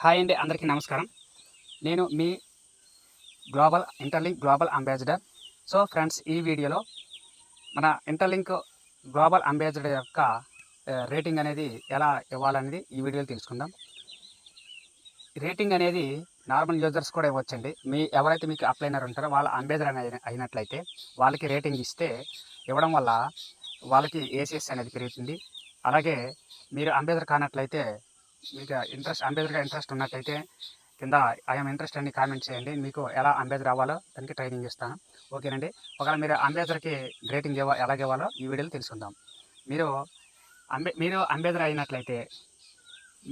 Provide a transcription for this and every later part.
Hi అండి, అందరికీ నమస్కారం. నేను మీ Interlink global ambassador. So friends, ఈ వీడియోలో మన ఇంటర్లింక్ గ్లోబల్ అంబాసిడర్ యొక్క రేటింగ్ అనేది ఎలా ఇవ్వాలనేది ఈ వీడియోలో తెలుసుకుందాం. రేటింగ్ అనేది నార్మల్ యూజర్స్ కూడా ఇవ్వచ్చండి. ఎవరైతే మీకు అప్లైనర్ ఉంటారో వాళ్ళ అంబాసిడర్ అయినట్లయితే వాళ్ళకి రేటింగ్ ఇవ్వడం వల్ల వాళ్ళకి ఏసీఎస్ అనేది పెరుగుతుంది. అలాగే మీరు అంబాసిడర్ కానట్లయితే మీకు అంబాసిడర్గా ఇంట్రెస్ట్ ఉన్నట్లయితే కింద ఐఎమ్ ఇంట్రెస్ట్ అని కామెంట్ చేయండి. మీకు ఎలా అంబాసిడర్ అవ్వాలో దానికి ట్రైనింగ్ ఇస్తాను. ఓకేనండి. ఒకవేళ మీరు అంబాసిడర్కి రేటింగ్ ఎలాగ ఇవ్వాలో ఈ వీడియోలో తెలుసుకుందాం. మీరు అంబాసిడర్ అయినట్లయితే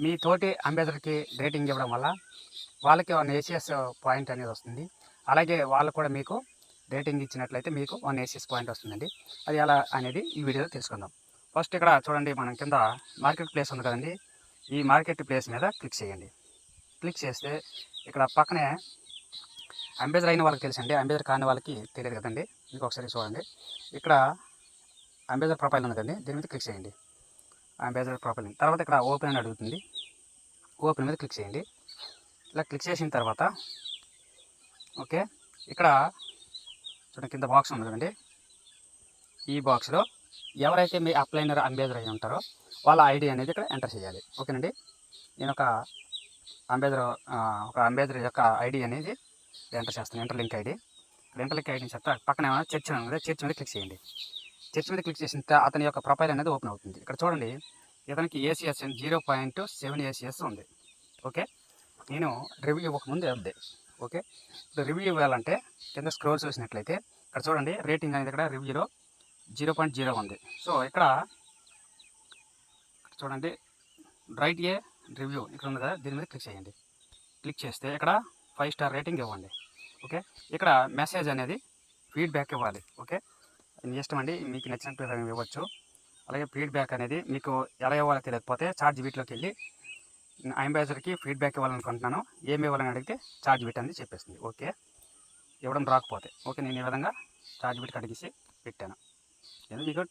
మీ తోటి అంబాసిడర్కి రేటింగ్ ఇవ్వడం వల్ల వాళ్ళకి 1 ఏసీఎస్ పాయింట్ అనేది వస్తుంది. అలాగే వాళ్ళు కూడా మీకు రేటింగ్ ఇచ్చినట్లయితే మీకు 1 ఏసీఎస్ పాయింట్ వస్తుందండి. అది ఎలా అనేది ఈ వీడియోలో తెలుసుకుందాం. ఫస్ట్ ఇక్కడ చూడండి, మనం కింద మార్కెట్ ప్లేస్ ఉంది కదండి. ఈ మార్కెట్ ప్లేస్ మీద క్లిక్ చేయండి. క్లిక్ చేస్తే ఇక్కడ పక్కనే అంబాసిడర్ అయిన వాళ్ళకి తెలుసండి, అంబాసిడర్ కాని వాళ్ళకి తెలియదు కదండి. మీకు ఒకసారి చూడండి, ఇక్కడ అంబాసిడర్ ప్రొఫైల్ ఉంది కదండి, దీని మీద క్లిక్ చేయండి. అంబాసిడర్ ప్రొఫైల్ తర్వాత ఇక్కడ ఓపెన్ అని అడుగుతుంది. ఓపెన్ మీద క్లిక్ చేయండి. ఇలా క్లిక్ చేసిన తర్వాత ఓకే, ఇక్కడ చూడండి కింద బాక్స్ ఉంది కదండి. ఈ బాక్స్లో ఎవరైతే మీ అప్లైనర్ అంబాసిడర్ అయి ఉంటారో వాళ్ళ ఐడి అనేది ఇక్కడ ఎంటర్ చేయాలి. ఓకేనండి. నేను ఒక అంబాసిడర్ యొక్క ఐడి అనేది ఎంటర్ చేస్తాను. ఇంటర్లింక్ ఐడి చెప్తా. పక్కన ఏమైనా చర్చ్ ఉంది, చర్చ్ మీద క్లిక్ చేయండి. చర్చ్ మీద క్లిక్ చేసిన అతని యొక్క ప్రొఫైల్ అనేది ఓపెన్ అవుతుంది. ఇక్కడ చూడండి, ఇతనికి ఏసీఎస్ 0.7 ఏసీఎస్ ఉంది. ఓకే, నేను రివ్యూ ఇవ్వకముందు ఉంది. ఓకే, ఇప్పుడు రివ్యూ ఇవ్వాలంటే కింద స్క్రోల్ చూసినట్లయితే ఇక్కడ చూడండి, రేటింగ్ అనేది ఇక్కడ రివ్యూలో 0.0 ఉంది. సో ఇక్కడ చూడండి, రైట్ ఏ రివ్యూ ఇక్కడ ఉంది కదా, దీని మీద క్లిక్ చేయండి. క్లిక్ చేస్తే ఇక్కడ 5 స్టార్ రేటింగ్ ఇవ్వండి. ఓకే, ఇక్కడ మెసేజ్ అనేది ఫీడ్బ్యాక్ ఇవ్వాలి. ఓకే, మీ ఇష్టం అండి, మీకు నచ్చినట్టు ఇవ్వచ్చు. అలాగే ఫీడ్బ్యాక్ అనేది మీకు ఎలా ఇవ్వాలో తెలియకపోతే చార్ట్జీపీటీలోకి వెళ్ళి అంబాసిడర్కి ఫీడ్బ్యాక్ ఇవ్వాలనుకుంటున్నాను, ఏమి ఇవ్వాలని అడిగితే చార్ట్జీపీటీ అనేది చెప్పేస్తుంది. ఓకే, ఇవ్వడం రాకపోతే ఓకే, నేను ఈ విధంగా చార్ట్జీపీటీకి అడిగేసి పెట్టాను. మీకు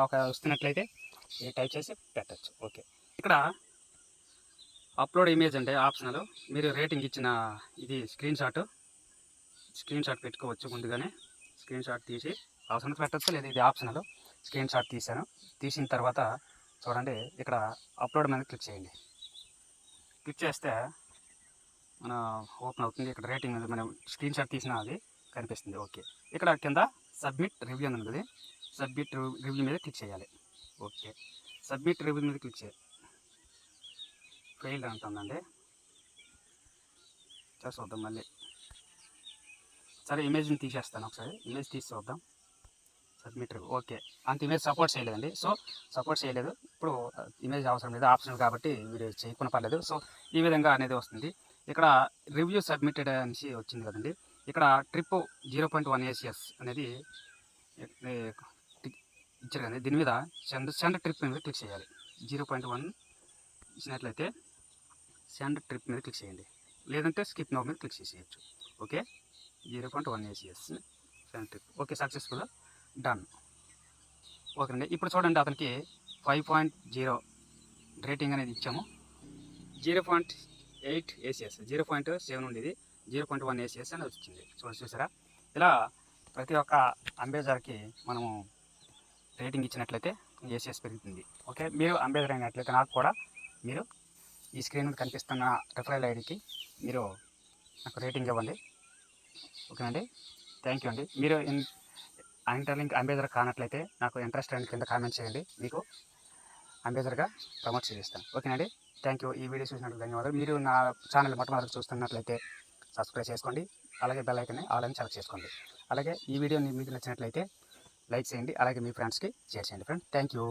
ఒక వస్తున్నట్లయితే టైప్ చేసి పెట్టచ్చు. ఓకే, ఇక్కడ అప్లోడ్ ఇమేజ్ అంటే ఆప్షనల్. మీరు రేటింగ్ ఇచ్చిన ఇది స్క్రీన్ షాట్ పెట్టుకోవచ్చు. ముందుగానే స్క్రీన్ షాట్ తీసి అవసరం పెట్టచ్చు, లేదా ఇది ఆప్షనల్. స్క్రీన్ షాట్ తీసిన తర్వాత చూడండి, ఇక్కడ అప్లోడ్ మీద క్లిక్ చేయండి. క్లిక్ చేస్తే మన ఓపెన్ అవుతుంది. ఇక్కడ రేటింగ్ అనేది మనం స్క్రీన్ షాట్ తీసిన అది కనిపిస్తుంది. ఓకే, ఇక్కడ కింద సబ్మిట్ రివ్యూ అని ఉంది. సబ్మిట్ రివ్యూ మీద క్లిక్ చేయాలి. ఓకే, సబ్మిట్ రివ్యూ మీద క్లిక్ చేయాలి. ఫెయిల్ అంటుందండి, చూద్దాం మళ్ళీ. సరే, ఇమేజ్ని తీసేస్తాను. ఒకసారి ఇమేజ్ తీసి చూద్దాం. Submit review. ఓకే, అంత ఇమేజ్ సపోర్ట్ చేయలేదండి. సో సపోర్ట్ చేయలేదు. ఇప్పుడు ఇమేజ్ అవసరం లేదు, ఆప్షనల్ కాబట్టి వీడియో చేయకుండా పర్లేదు. సో ఈ విధంగా అనేది వస్తుంది. ఇక్కడ రివ్యూ సబ్మిటెడ్ అనేసి వచ్చింది కదండి. ఇక్కడ ట్రిప్ 0.1 ఏసీఎస్ అనేది ఇచ్చారు కదండి. దీని మీద సెండ్ ట్రిప్ మీద క్లిక్ చేయాలి. 0.1 ఇచ్చినట్లయితే సెండ్ ట్రిప్ మీద క్లిక్ చేయండి, లేదంటే స్కిప్ నో మీద క్లిక్ చేసేయచ్చు. Okay, 0.1 ACS send trip. Okay, successful, done. Okay అండి. ఇప్పుడు చూడండి, అతనికి 5.0 రేటింగ్ అనేది ఇచ్చాము. 0.8 ఏసీఎస్, 0.7 ఉండేది 0.1 ఏసీఎస్ అని వచ్చింది. చూసారా, ఇలా ప్రతి ఒక్క అంబాసిడర్కి మనము రేటింగ్ ఇచ్చినట్లయితే ఏసీఎస్ పెరుగుతుంది. ఓకే, మీరు అంబాసిడర్ అయినట్లయితే నాకు కూడా మీరు ఈ స్క్రీన్ మీద కనిపిస్తున్న రిఫరల్ ఐడికి మీరు నాకు రేటింగ్ ఇవ్వండి. ఓకేనండి, థ్యాంక్ యూ అండి. మీరు ఇంటర్లింక్ అంబాసిడర్ కానట్లయితే నాకు ఇంట్రెస్ట్ అని కింద కామెంట్ చేయండి, మీకు అంబాసిడర్గా ప్రమోట్ చేస్తాను. ఓకేనండి, థ్యాంక్ యూ. ఈ వీడియో చూసినందుకు ధన్యవాదాలు. మీరు నా ఛానల్ మొట్టమొదటి చూస్తున్నట్లయితే సబ్స్క్రైబ్ చేసుకోండి, అలాగే బెల్ ఐకాన్ని ఆల్ అని సెలెక్ట్ చేసుకోండి. అలాగే ఈ వీడియో మీకు నచ్చినట్లయితే లైక్ చేయండి, అలాగే మీ ఫ్రెండ్స్కి షేర్ చేయండి. Friends, thank you.